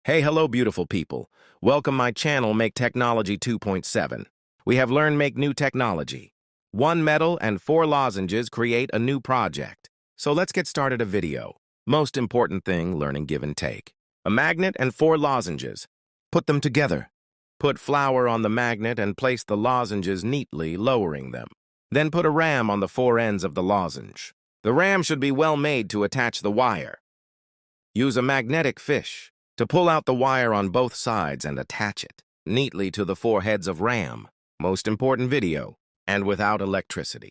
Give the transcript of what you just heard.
Hey, hello, beautiful people. Welcome my channel, Make Technology 2.7. We have learned make new technology. One metal and four lozenges create a new project. So let's get started a video. Most important thing, learning give and take. A magnet and four lozenges. Put them together. Put flour on the magnet and place the lozenges neatly, lowering them. Then put a ram on the four ends of the lozenge. The ram should be well made to attach the wire. Use a magnetic fish to pull out the wire on both sides and attach it neatly to the four heads of ram. Most important video, and without electricity.